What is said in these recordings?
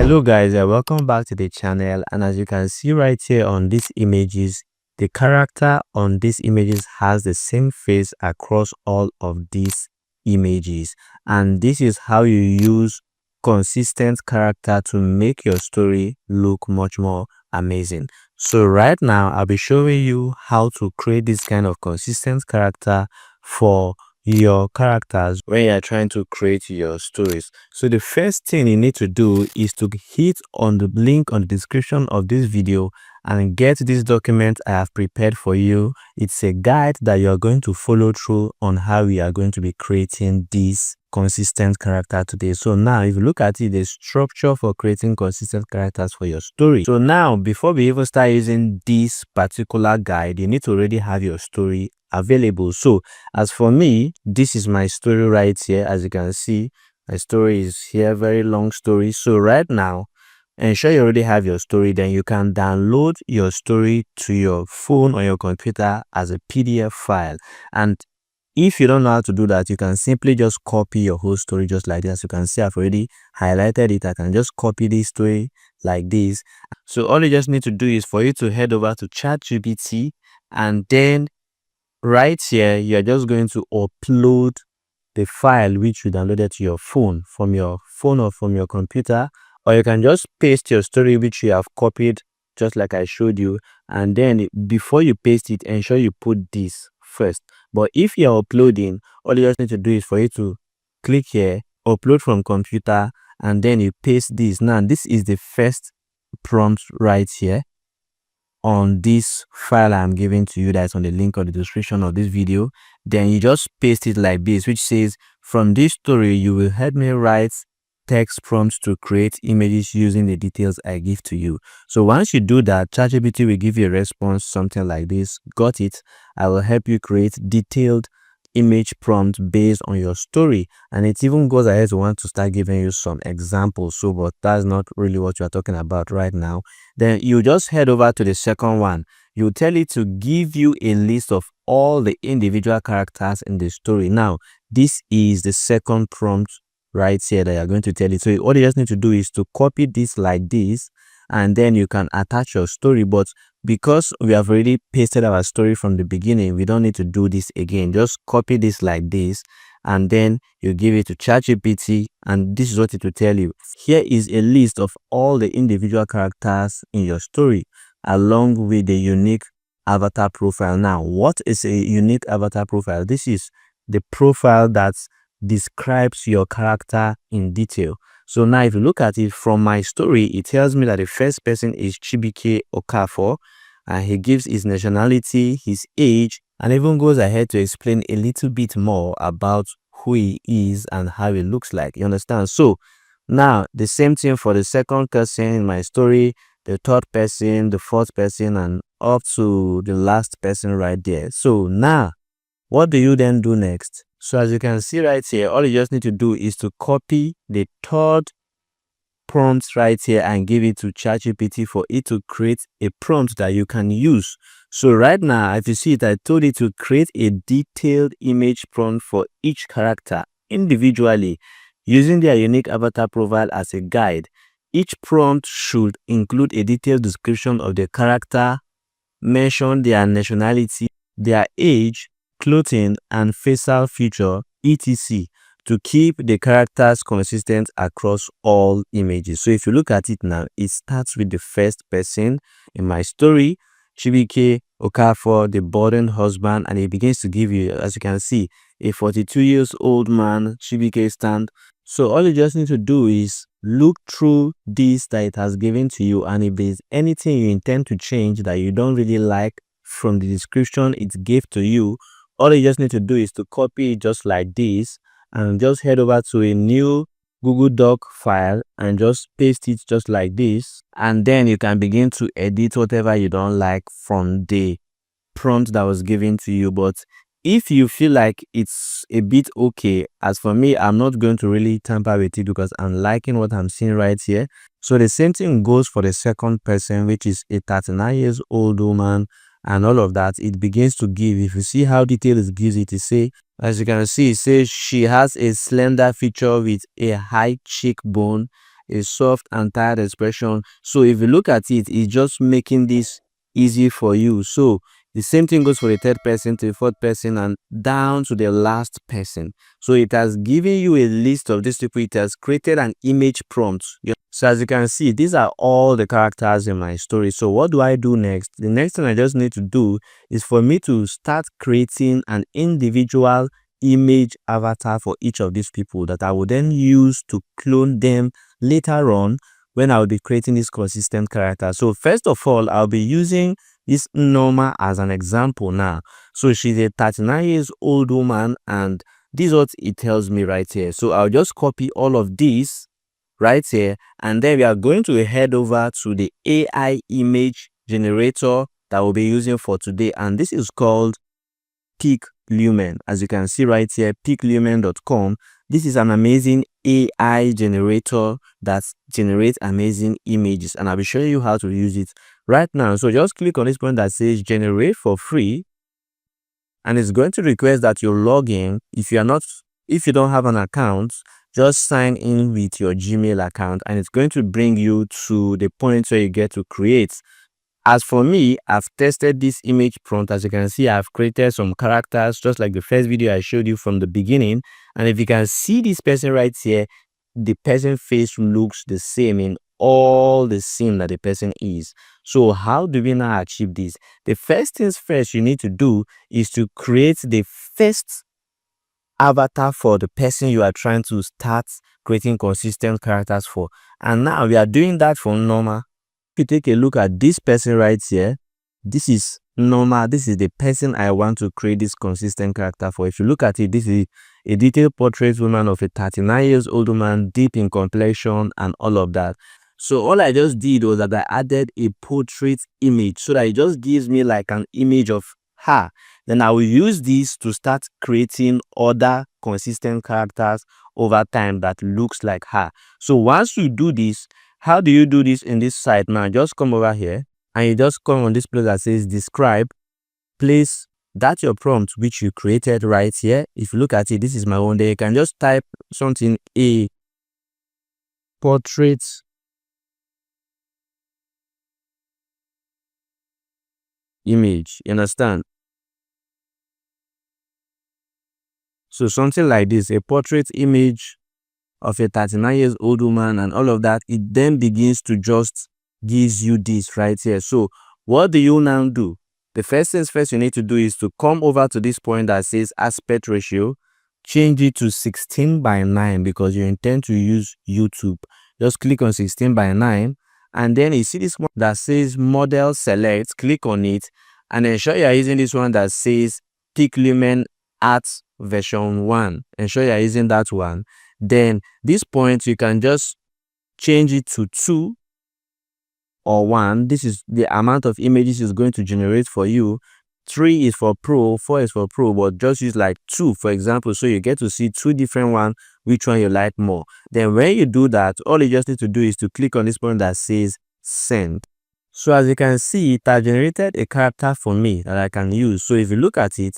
Hello guys, welcome back to the channel. And as you can see right here on these images, the character on these images has the same face across all of these images, and this is how you use consistent character to make your story look much more amazing. So right now I'll be showing you how to create this kind of consistent character for your characters when you're trying to create your stories. So the first thing you need to do is to hit on the link on the description of this video and get this document I have prepared for you. It's a guide that you are going to follow through on how we are going to be creating this consistent character today. So now if you look at it, the structure for creating consistent characters for your story. So now before we even start using this particular guide, you need to already have your story available. So as for me, this is my story right here. As you can see, my story is here, very long story. So right now, ensure you already have your story. Then you can download your story to your phone or your computer as a PDF file. And if you don't know how to do that, you can simply just copy your whole story just like this. As you can see, I've already highlighted it. I can just copy this story like this. So all you just need to do is for you to head over to ChatGPT, and then right here you're just going to upload the file which you downloaded to your phone from your phone or from your computer, or you can just paste your story which you have copied just like I showed you. And then before you paste it, ensure you put this first. But if you're uploading, all you just need to do is for you to click here, upload from computer, and then you paste this. Now this is the first prompt right here on this file I'm giving to you, that's on the link or the description of this video. Then you just paste it like this, which says, from this story you will help me write text prompts to create images using the details I give to you. So once you do that, ChatGPT will give you a response something like this: got it, I will help you create detailed image prompt based on your story. And it even goes ahead to want to start giving you some examples. So but that's not really what you are talking about right now. Then you just head over to the second one. You tell it to give you a list of all the individual characters in the story. Now this is the second prompt right here that you're going to tell it. So all you just need to do is to copy this like this, and then you can attach your story. But because we have already pasted our story from the beginning, we don't need to do this again. Just copy this like this, and then you give it to ChatGPT, and this is what it will tell you. Here is a list of all the individual characters in your story along with the unique avatar profile. Now what is a unique avatar profile? This is the profile that describes your character in detail. So now if you look at it from my story, it tells me that the first person is Chibuike Okafor, and he gives his nationality, his age, and even goes ahead to explain a little bit more about who he is and how he looks like. You understand? So now the same thing for the second person in my story, the third person, the fourth person, and up to the last person right there. So now what do you then do next? So as you can see right here, all you just need to do is to copy the third prompt right here and give it to ChatGPT for it to create a prompt that you can use. So right now, if you see it, I told it to create a detailed image prompt for each character individually using their unique avatar profile as a guide. Each prompt should include a detailed description of the character, mention their nationality, their age, clothing, and facial feature, etc., to keep the characters consistent across all images. So if you look at it now, it starts with the first person in my story, Chibuike Okafor, the boarding husband, and it begins to give you, as you can see, a 42-year-old man, Chibuike stand. So all you just need to do is look through this that it has given to you, and if there's anything you intend to change that you don't really like from the description it gave to you, all you just need to do is to copy it just like this, and just head over to a new Google Doc file and just paste it just like this, and then you can begin to edit whatever you don't like from the prompt that was given to you. But if you feel like it's a bit okay, as for me, I'm not going to really tamper with it because I'm liking what I'm seeing right here. So the same thing goes for the second person, which is a 39-year-old woman, and all of that. It begins to give, if you see how detailed it gives it, to say, as you can see, it says she has a slender feature with a high cheekbone, a soft and tired expression. So if you look at it, it's just making this easy for you. So the same thing goes for the third person to the fourth person and down to the last person. So it has given you a list of these people. It has created an image prompt. So as you can see, these are all the characters in my story. So what do I do next? The next thing I just need to do is for me to start creating an individual image avatar for each of these people that I will then use to clone them later on when I'll be creating this consistent character. So first of all, I'll be using this Norma as an example now. So she's a 39 years old woman, and this is what it tells me right here. So I'll just copy all of these right here, and then we are going to head over to the AI image generator that we'll be using for today, and this is called Piclumen. As you can see right here, piclumen.com. This is an amazing AI generator that generates amazing images, and I'll be showing you how to use it right now. So just click on this point that says generate for free, and it's going to request that you log in. If you don't have an account, just sign in with your Gmail account, and it's going to bring you to the point where you get to create. As for me, I've tested this image prompt. As you can see, I've created some characters just like the first video I showed you from the beginning. And if you can see this person right here, the person's face looks the same in all the scene that the person is. So how do we now achieve this? The first things first you need to do is to create the first avatar for the person you are trying to start creating consistent characters for. And now we are doing that for Norma. If you take a look at this person right here, this is Norma. This is the person I want to create this consistent character for. If you look at it, this is a detailed portrait woman of a 39 years old woman, deep in complexion and all of that. So all I just did was that I added a portrait image so that it just gives me like an image of her. Then I will use this to start creating other consistent characters over time that looks like her. So once you do this, how do you do this in this site now? Just come over here and you just come on this place that says describe. Place that's your prompt which you created right here. If you look at it, this is my own. There you can just type something, a portrait image. You understand? So something like this, a portrait image of a 39 years old woman and all of that. It then begins to just gives you this right here. So what do you now do? The first things first you need to do is to come over to this point that says aspect ratio, change it to 16:9 because you intend to use YouTube. Just click on 16:9, and then you see this one that says model select. Click on it and ensure you are using this one that says Piclumen Art version 1. Ensure you are using that one. Then this point you can just change it to 2 or 1. This is the amount of images it's going to generate for you. 3 is for pro, 4 is for pro, but just use like 2 for example, so you get to see 2 different ones, which one you like more. Then when you do that, all you just need to do is to click on this point that says send. So as you can see, it has generated a character for me that I can use. So if you look at it,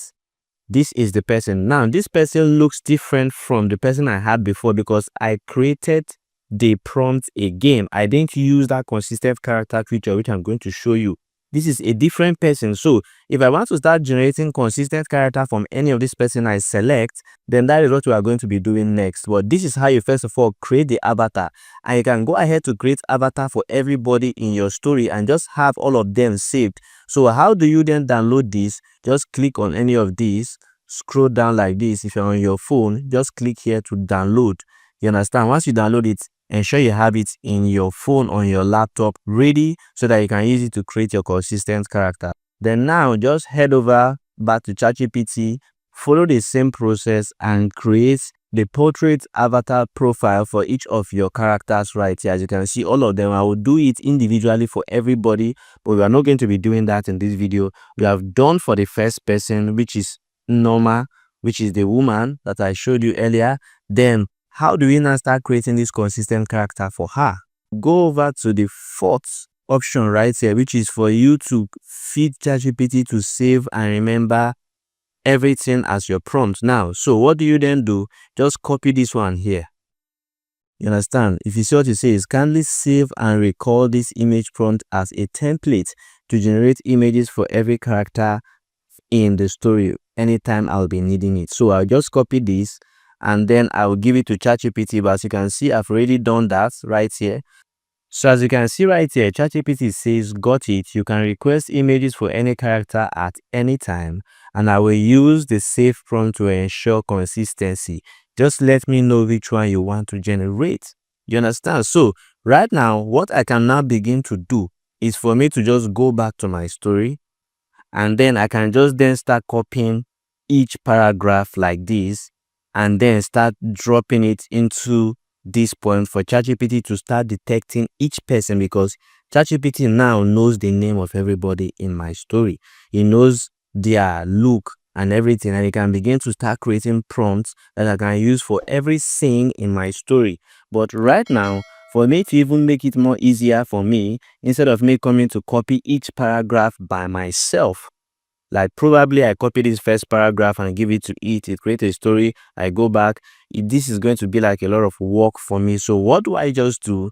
this is the person. Now this person looks different from the person I had before because I created the prompt again. I didn't use that consistent character feature which I'm going to show you. This is a different person. So if I want to start generating consistent character from any of this person I select, then that is what we are going to be doing next. But this is how you first of all create the avatar, and you can go ahead to create avatar for everybody in your story and just have all of them saved. So how do you then download this? Just click on any of these, scroll down like this. If you're on your phone, just click here to download. You understand? Once you download it, ensure you have it in your phone, on your laptop, ready so that you can use it to create your consistent character. Then now just head over back to ChatGPT, follow the same process and create the portrait avatar profile for each of your characters right here. As you can see, all of them, I will do it individually for everybody, but we are not going to be doing that in this video. We have done for the first person, which is Norma, which is the woman that I showed you earlier. Then how do we now start creating this consistent character for her? Go over to the fourth option right here, which is for you to feed ChatGPT to save and remember everything as your prompt. Now, so what do you then do? Just copy this one here. You understand? If you see what it says, kindly save and record this image prompt as a template to generate images for every character in the story anytime I'll be needing it. So I'll just copy this and then I'll give it to ChatGPT. But as you can see, I've already done that right here. So as you can see right here, ChatGPT says, got it. You can request images for any character at any time, and I will use the save prompt to ensure consistency. Just let me know which one you want to generate. You understand? So right now, what I can now begin to do is for me to just go back to my story, and then I can just then start copying each paragraph like this and then start dropping it into this point for ChatGPT to start detecting each person, because ChatGPT now knows the name of everybody in my story. It knows their look and everything, and it can begin to start creating prompts that I can use for every scene in my story. But right now, for me to even make it more easier for me, instead of me coming to copy each paragraph by myself, like probably I copy this first paragraph and give it to it create a story, I go back, this is going to be like a lot of work for me. So what do I just do?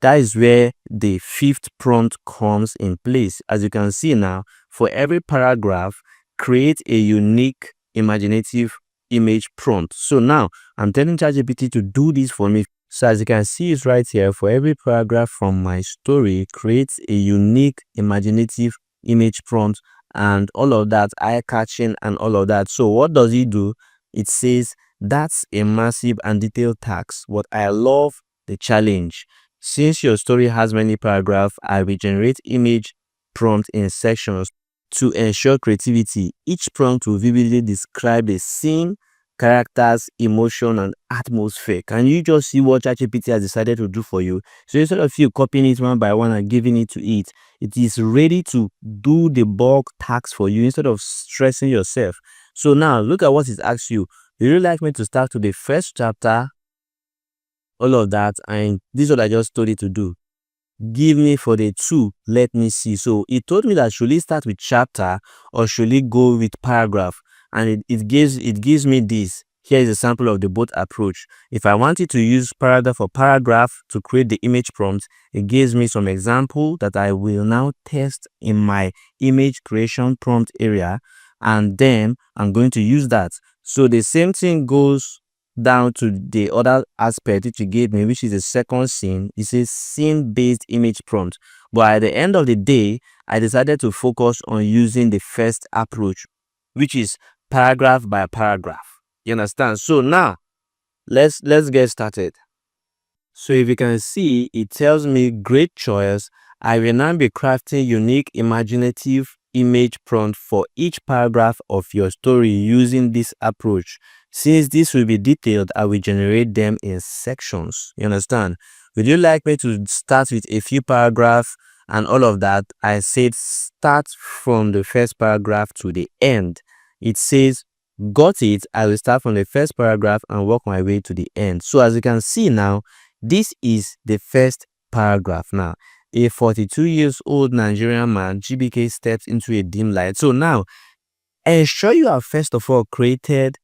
That is where the fifth prompt comes in place. As you can see now, for every paragraph, create a unique imaginative image prompt. So now I'm telling ChatGPT to do this for me. So as you can see, it's right here. For every paragraph from my story, create a unique imaginative image prompt and all of that, eye-catching and all of that. So what does it do? It says that's a massive and detailed task, but I love the challenge. Since your story has many paragraphs, I will generate image prompt in sections to ensure creativity. Each prompt will vividly describe the scene, characters, emotion, and atmosphere. Can you just see what ChatGPT has decided to do for you? So instead of you copying it one by one and giving it to it, it is ready to do the bulk task for you instead of stressing yourself. So now look at what it asks you. Would you like me to start with the first chapter? All of that, and this is what I just told it to do. Give me for the two, let me see. So it told me that should it start with chapter or should it go with paragraph, and it gives me this. Here is a sample of the both approach. If I wanted to use paragraph for paragraph to create the image prompt, it gives me some example that I will now test in my image creation prompt area, and then I'm going to use that. So the same thing goes down to the other aspect which you gave me, which is the second scene. It says scene-based image prompt. But at the end of the day, I decided to focus on using the first approach, which is paragraph by paragraph. You understand? So now let's get started. So if you can see, it tells me great choice. I will now be crafting unique imaginative image prompt for each paragraph of your story using this approach. Since this will be detailed, I will generate them in sections. You understand? Would you like me to start with a few paragraphs and all of that? I said start from the first paragraph to the end. It says, got it. I will start from the first paragraph and work my way to the end. So as you can see now, this is the first paragraph. Now, a 42-year-old Nigerian man, GBK, steps into a dim light. So now, ensure you have first of all created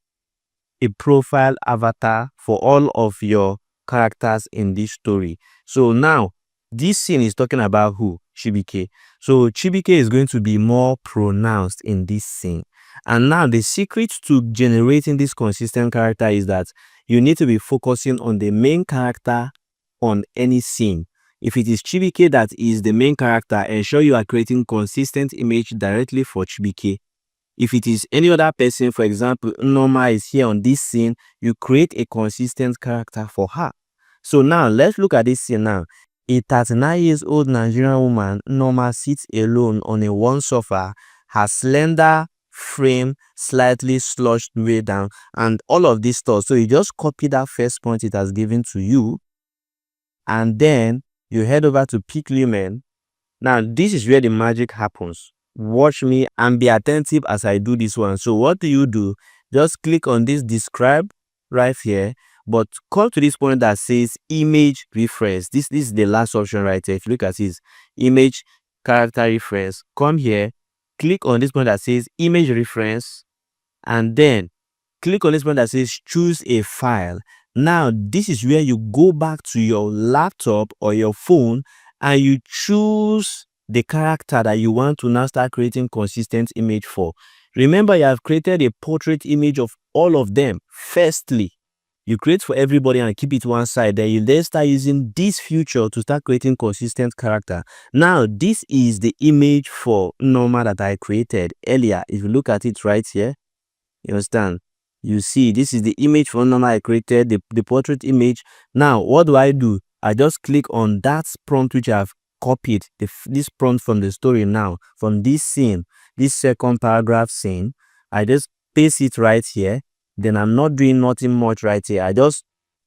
a profile avatar for all of your characters in this story. So now, this scene is talking about who? Chibike. So Chibike is going to be more pronounced in this scene. And now the secret to generating this consistent character is that you need to be focusing on the main character on any scene. If it is Chibike that is the main character, ensure you are creating consistent image directly for Chibike. If it is any other person, for example, Norma is here on this scene, you create a consistent character for her. So now let's look at this scene now. A 39-year-old Nigerian woman, Norma, sits alone on a worn sofa, her slender frame slightly slouched way down, and all of this stuff. So you just copy that first point it has given to you, and then you head over to Piclumen. Now this is where the magic happens. Watch me and be attentive as I do this one. So what do? Just click on this describe right here, but come to this point that says image reference. This is the last option right here. If you look at this, image character reference, come here, click on this point that says image reference, and then click on this one that says choose a file. Now, this is where you go back to your laptop or your phone and you choose the character that you want to now start creating consistent image for. Remember, you have created a portrait image of all of them. Firstly, you create for everybody and keep it one side. Then you then start using this feature to start creating consistent character. Now, this is the image for Norma that I created earlier. If you look at it right here, you understand? You see, this is the image for Norma I created, the portrait image. Now, what do? I just click on that prompt which I've copied, this prompt from the story now, from this scene, this second paragraph scene. I just paste it right here. Then I'm not doing nothing much right here. I just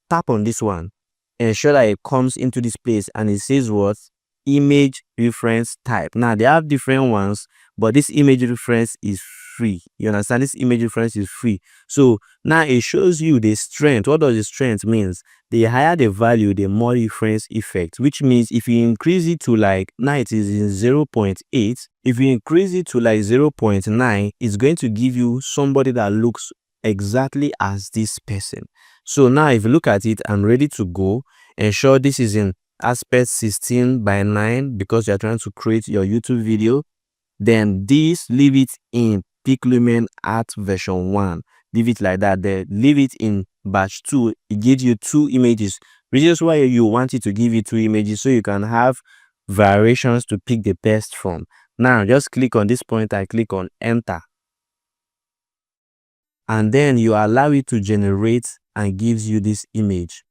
tap on this one, ensure that it comes into this place, and it says what? Image reference type. Now they have different ones, but this image reference is free. You understand? This image reference is free. So now it shows you the strength. What does the strength means? The higher the value, the more reference effect, which means if you increase it to like, now it is in 0.8, if you increase it to like 0.9, it's going to give you somebody that looks exactly as this person. So now if you look at it, I'm ready to go. Ensure this is in aspect 16:9 because you're trying to create your YouTube video. Then this, leave it in Piclumen Art version 1. Leave it like that. Then leave it in batch 2. It gives you 2 images. Which is why you want it to give you 2 images so you can have variations to pick the best from. Now just click on this point. I click on enter. And then you allow it to generate and gives you this image.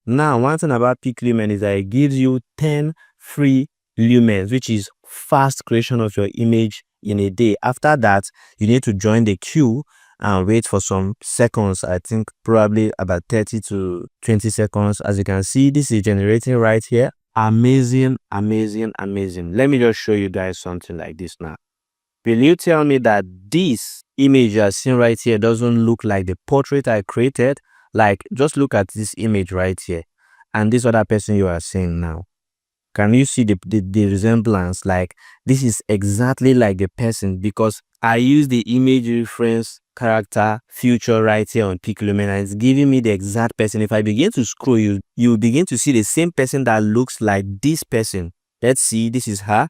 Now, one thing about Piclumen is that it gives you 10 free lumens, which is fast creation of your image in a day. After that, you need to join the queue and wait for some seconds. I think probably about 30 to 20 seconds. As you can see, this is generating right here. Amazing, amazing, amazing. Let me just show you guys something like this now. Will you tell me that this image you are seeing right here doesn't look like the portrait I created? Like, just look at this image right here and this other person you are seeing now. Can you see the resemblance? Like, this is exactly like the person because I use the image reference character feature right here on Piclumen and it's giving me the exact person. If I begin to scroll, you begin to see the same person that looks like this person. Let's see, this is her.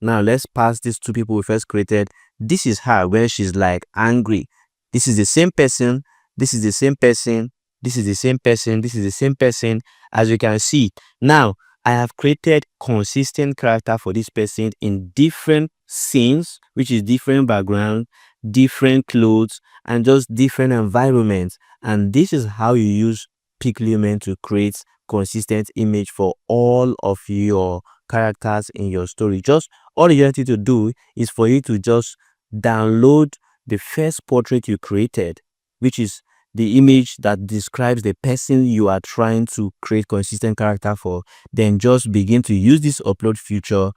Now let's pass these 2 people we first created. This is her where she's like angry. This is the same person. This is the same person. This is the same person. This is the same person. As you can see, now I have created consistent character for this person in different scenes, which is different background, different clothes, and just different environments. And this is how you use Piclumen to create consistent image for all of your characters in your story. Just all you need to do is for you to just download the first portrait you created, which is the image that describes the person you are trying to create consistent character for. Then just begin to use this upload feature,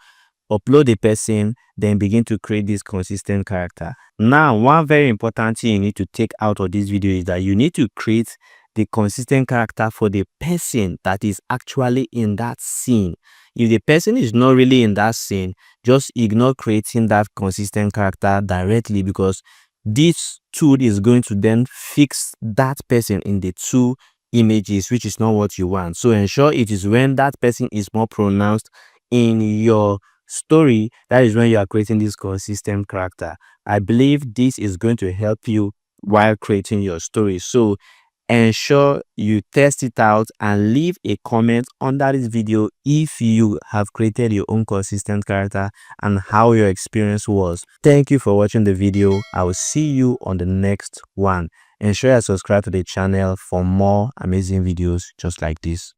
upload the person, then begin to create this consistent character. Now, one very important thing you need to take out of this video is that you need to create the consistent character for the person that is actually in that scene. If the person is not really in that scene, just ignore creating that consistent character directly because this tool is going to then fix that person in the 2 images, which is not what you want. So ensure it is when that person is more pronounced in your story, that is when you are creating this consistent character. I believe this is going to help you while creating your story. So ensure you test it out and leave a comment under this video if you have created your own consistent character and how your experience was. Thank you for watching the video. I will see you on the next one. Ensure you subscribe to the channel for more amazing videos just like this.